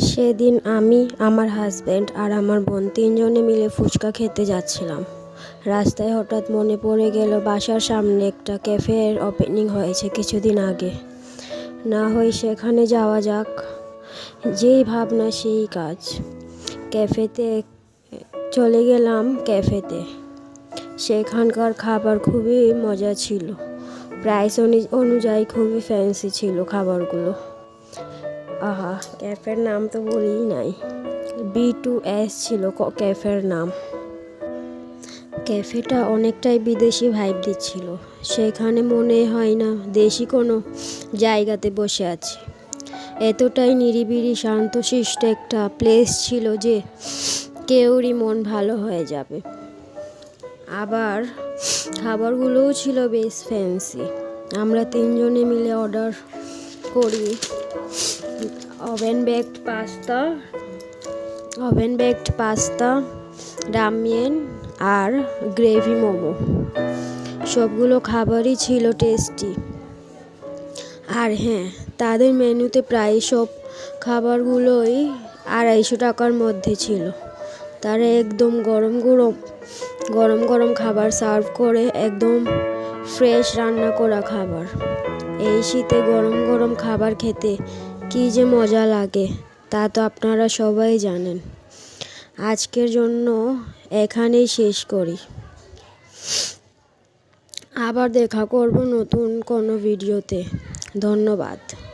সেদিন আমি, আমার হাজব্যান্ড আর আমার বোন তিনজনে মিলে ফুচকা খেতে যাচ্ছিলাম। রাস্তায় হঠাৎ মনে পড়ে গেল বাসার সামনে একটা ক্যাফের ওপেনিং হয়েছে কিছুদিন আগে। না হয় সেখানে যাওয়া যাক। যেই ভাবনা সেই কাজ। ক্যাফেতে চলে গেলাম। সেখানকার খাবার খুবই মজা ছিল। প্রাইস অনুযায়ী খুবই ফ্যান্সি ছিল খাবারগুলো। আহা, ক্যাফের নাম তো বলেই নাই, B2S ছিল ক্যাফের নাম। ক্যাফেটা অনেকটাই বিদেশি ভাইব দিচ্ছিল। সেখানে মনে হয় না দেশি কোনো জায়গাতে বসে আছি। এতটাই নিরিবিলি শান্তশিষ্ট একটা প্লেস ছিল যে কেউরই মন ভালো হয়ে যাবে। আবার খাবারগুলোও ছিল বেশ ফ্যান্সি। আমরা তিনজনে মিলে অর্ডার করি ওভেন বেকড পাস্তা, রামিয়েন আর গ্রেভি মোমো। সবগুলো খাবারই ছিল টেস্টি। আর হ্যাঁ, তাদের মেনুতে প্রায় সব খাবারগুলোই 250 টাকার মধ্যে ছিল। তারা একদম গরম গরম খাবার সার্ভ করে, একদম ফ্রেশ রান্না করা খাবার। এই শীতে গরম গরম খাবার খেতে কী যে মজা লাগে তা তো আপনারা সবাই জানেন। আজকের জন্য এখানেই শেষ করি। আবার দেখা করব নতুন কোনো ভিডিওতে। ধন্যবাদ।